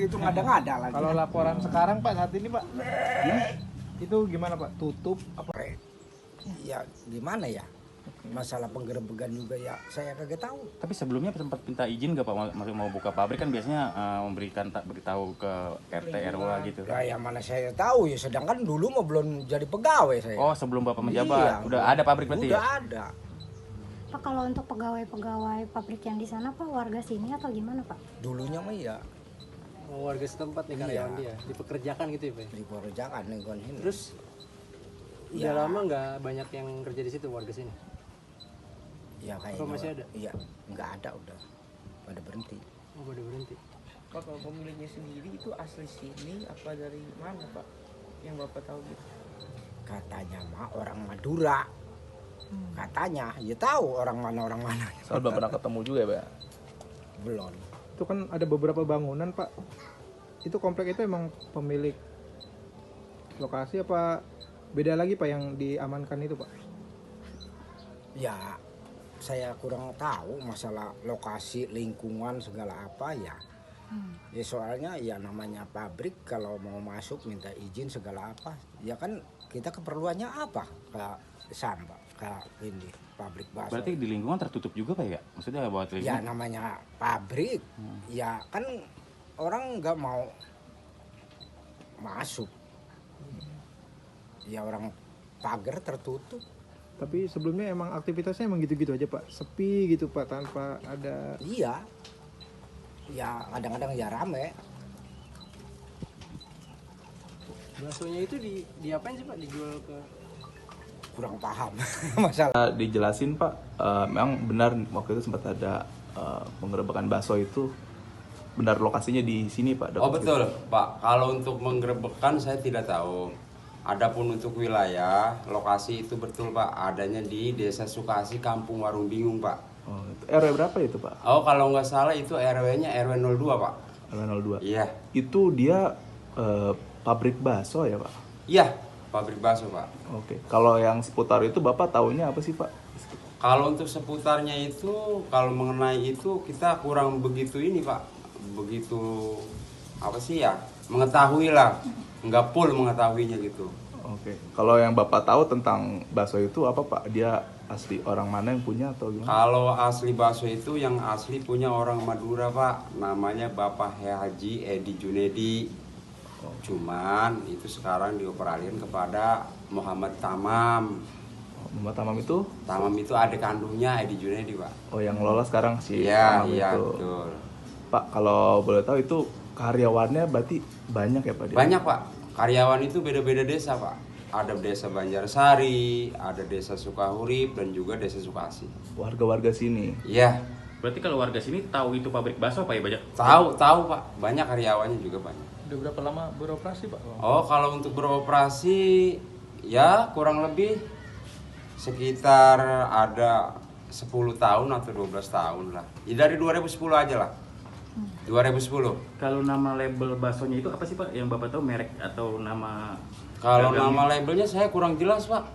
itu ngada-ngada lagi. Kalau laporan sekarang Pak saat ini Pak, itu gimana Pak? Tutup apa? Ya gimana ya? Masalah penggerebekan juga ya saya kagak tahu. Tapi sebelumnya sempat minta izin nggak Pak mau buka pabrik kan biasanya memberikan beritahu ke RT RW gitu. Ya yang mana saya tahu ya, sedangkan dulu mah belum jadi pegawai saya. Oh sebelum Bapak menjabat Iya, udah ada pabrik berarti udah ya? ada. Pak, kalau untuk pegawai-pegawai pabrik yang di sana Pak, warga sini atau gimana Pak? Dulunya mah ya warga setempat nih karyawan dia dipekerjakan gitu ya Pak. dipekerjakan lingkungan ini. Terus Ya. udah lama nggak banyak yang kerja di situ warga sini? Ya kayaknya Apa masih ada? Iya, nggak ada, udah pada berhenti. Oh pada berhenti. Pak, kalau pemiliknya sendiri itu asli sini apa dari mana Pak? Yang Bapak tahu gitu? Katanya mah orang Madura. Katanya, ya tahu orang mana. Soal Bapak pernah ketemu juga ya Pak? Belum. Itu kan ada beberapa bangunan Pak. Itu komplek itu emang pemilik lokasi apa beda lagi Pak yang diamankan itu Pak? Ya, saya kurang tahu masalah lokasi, lingkungan, segala apa ya. Ya soalnya ya namanya pabrik kalau mau masuk minta izin segala apa. Ya kan kita keperluannya apa ke Samba, ke ini pabrik bakso. Berarti di lingkungan tertutup juga Pak ya? Maksudnya buat Ya lingkungan? namanya pabrik, ya kan orang nggak mau masuk. Ya orang pagar tertutup. Tapi sebelumnya emang aktivitasnya emang gitu-gitu aja Pak? Sepi gitu Pak, tanpa ada... Iya. Ya kadang-kadang ya rame. Baksonya itu diapain sih Pak? Dijual ke Kurang paham masalah. Dijelasin Pak, memang benar waktu itu sempat ada penggerebekan bakso itu benar lokasinya di sini Pak. Oh betul Pak, kalau untuk menggerebekkan saya tidak tahu. Adapun untuk wilayah, lokasi itu betul Pak, adanya di Desa Sukasih, Kampung Warung Bingung Pak. Oh, itu RW berapa itu Pak? Oh kalau nggak salah itu RW-nya RW 02 Pak. RW 02. Iya. Itu dia pabrik bakso ya Pak? Iya, pabrik bakso Pak. Oke. Kalau yang seputar itu Bapak tahunya apa sih Pak? Kalau untuk seputarnya itu, kalau mengenai itu kita kurang begitu ini Pak, begitu apa sih ya, mengetahui lah, nggak full mengetahuinya gitu. Oke. Kalau yang Bapak tahu tentang bakso itu apa Pak? Dia asli orang mana yang punya atau gimana? Kalau asli bakso itu yang asli punya orang Madura Pak, namanya Bapak Haji Edi Junedi. Cuman itu sekarang dioperalin kepada Muhammad Tamam. Muhammad Tamam itu? Tamam itu adik kandungnya Edi Junedi Pak. Oh yang lolos sekarang si Iya, Tamam iya itu. betul. Pak kalau boleh tahu itu karyawannya berarti banyak ya Pak? Dia? Banyak Pak, karyawan itu beda-beda desa Pak. Ada desa Banjarsari, ada desa Sukahurip, dan juga desa Sukasih. Warga-warga sini. Iya, Berarti kalau warga sini tahu itu pabrik bakso Pak ya banyak? tahu Pak, banyak karyawannya juga banyak. Udah berapa lama beroperasi Pak? Oh kalau untuk beroperasi ya kurang lebih sekitar ada 10 tahun atau 12 tahun lah. Ya, dari 2010 aja lah. 2010. Kalau nama label baksonya itu apa sih Pak? Yang Bapak tahu merek atau nama? Kalau dagangnya? nama labelnya saya kurang jelas Pak.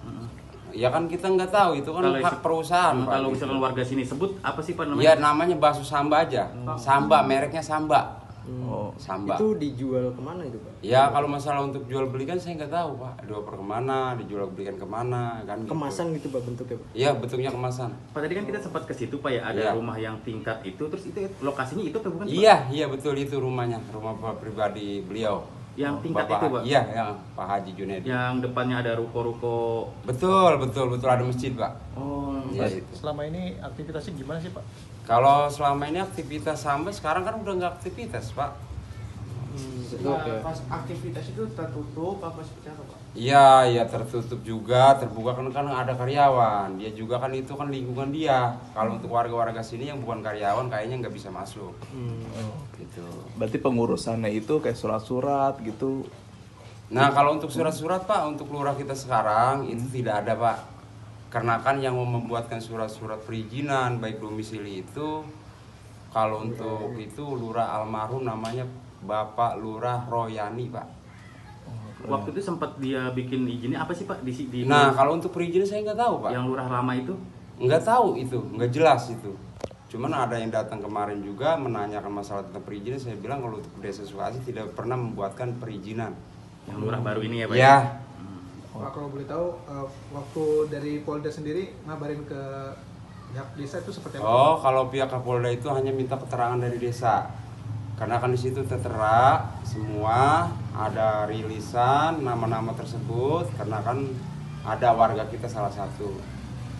Ya kan kita nggak tahu, itu kan Kalau hak perusahaan Pak. Kalau gitu. misalkan warga sini sebut apa sih Pak namanya? Ya namanya bakso Samba aja. Samba, mereknya Samba. Oh. Samba. itu dijual kemana itu Pak? Ya kalau masalah untuk jual belikan saya nggak tahu Pak. Dioper kemana, dijual belikan kemana kan? gitu. Kemasan gitu Pak bentuknya Pak? Iya bentuknya kemasan. Pak tadi kan kita sempat ke situ Pak ya, ada Iya. rumah yang tingkat itu, terus itu lokasinya itu apa bukan? Pak? Iya betul itu rumahnya, rumah Pak pribadi beliau. Yang tingkat Bapak, itu Pak? Iya yang Pak Haji Junedi. Yang depannya ada ruko-ruko. Betul ada masjid Pak. Oh, Iya itu. Selama ini aktivitasnya gimana sih Pak? Kalau selama ini aktivitas sampai sekarang kan udah nggak aktivitas Pak. Pas aktivitas itu tertutup apa seperti apa Pak? Iya tertutup juga, terbuka kan ada karyawan. Dia juga kan itu kan lingkungan dia. Kalau untuk warga-warga sini yang bukan karyawan kayaknya nggak bisa masuk. Gitu. Berarti pengurusannya itu kayak surat-surat gitu. Nah kalau untuk surat-surat Pak, untuk lurah kita sekarang itu tidak ada Pak. Karena kan yang membuatkan surat-surat perizinan baik domisili itu, kalau untuk itu lurah almarhum namanya Bapak Lurah Royani Pak. waktu itu sempat dia bikin izinnya apa sih Pak di Nah kalau untuk perizinan saya nggak tahu Pak. yang lurah lama itu? Nggak tahu itu, nggak jelas itu. Cuman ada yang datang kemarin juga menanyakan masalah tentang perizinan. Saya bilang kalau untuk Desa Sukasih tidak pernah membuatkan perizinan. Yang lurah baru ini ya Pak? Ya, Pak, kalau boleh tahu waktu dari Polda sendiri ngabarin ke pihak desa itu seperti apa? oh kalau pihak Kapolda itu hanya minta keterangan dari desa. Karena kan di situ tertera semua, ada rilisan nama-nama tersebut. Karena kan ada warga kita salah satu.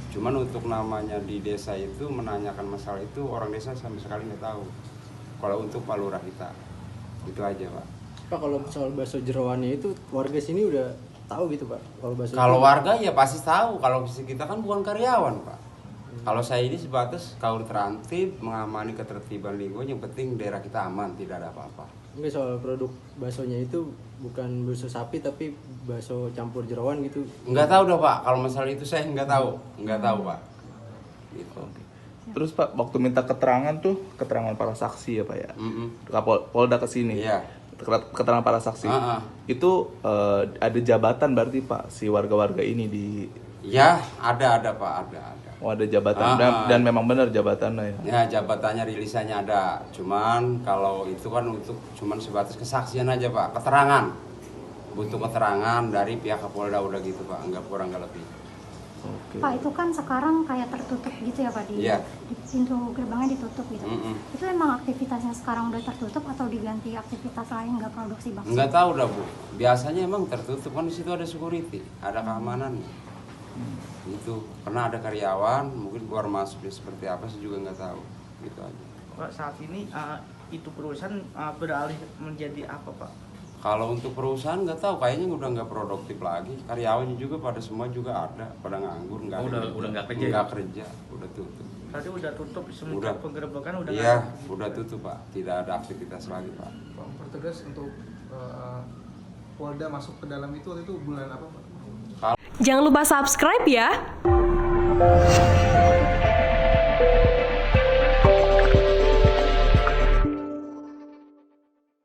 Cuman untuk namanya di desa itu menanyakan masalah itu orang desa sama sekali nggak tahu. Kalau untuk Pak Lurah kita, itu aja Pak. Pak, kalau soal bakso jeroannya itu warga sini udah tahu gitu Pak? Kalau warga ya pasti tahu. Kalau kita kan bukan karyawan Pak. Kalau saya ini sebatas kaur terantib mengamani ketertiban lingkungan, yang penting daerah kita aman, tidak ada apa-apa. Enggak, soal produk baksonya itu bukan bakso sapi tapi bakso campur jeroan gitu. Nggak tahu dah Pak. Kalau masalah itu saya nggak tahu Pak. Gitu. Terus Pak, waktu minta keterangan tuh, keterangan para saksi ya Pak ya? Mm-mm. Polda ke sini. Iya. Keterangan para saksi. Itu ada jabatan berarti Pak si warga-warga ini di. Ya, ada Pak, ada. Oh, ada jabatan dan memang benar jabatannya ya. Ya, jabatannya rilisannya ada. Cuman kalau itu kan untuk cuman sebatas kesaksian aja Pak, keterangan. Butuh keterangan dari pihak Kapolda udah gitu Pak, nggak kurang nggak lebih. Oke. Pak, itu kan sekarang kayak tertutup gitu ya Pak, Iya. di pintu gerbangnya ditutup gitu. Itu emang aktivitasnya sekarang udah tertutup atau diganti aktivitas lain nggak produksi bakso? Nggak tahu dah Bu. Biasanya emang tertutup kan, di situ ada security, ada keamanan. Itu karena ada karyawan, mungkin keluar masuknya seperti apa sih juga nggak tahu. Gitu aja. Pak, saat ini itu perusahaan beralih menjadi apa Pak? Kalau untuk perusahaan nggak tahu, kayaknya udah nggak produktif lagi. Karyawannya juga pada semua juga ada, pada nganggur, nggak udah nggak kerja. Nggak kerja, udah tutup. Tadi udah tutup semenjak Udah. penggerebekan udah Iya, nggak ada. udah tutup Pak. Tidak ada aktivitas lagi Pak. Pak, pertegas untuk Polda masuk ke dalam itu waktu itu bulan apa Pak? Jangan lupa subscribe ya.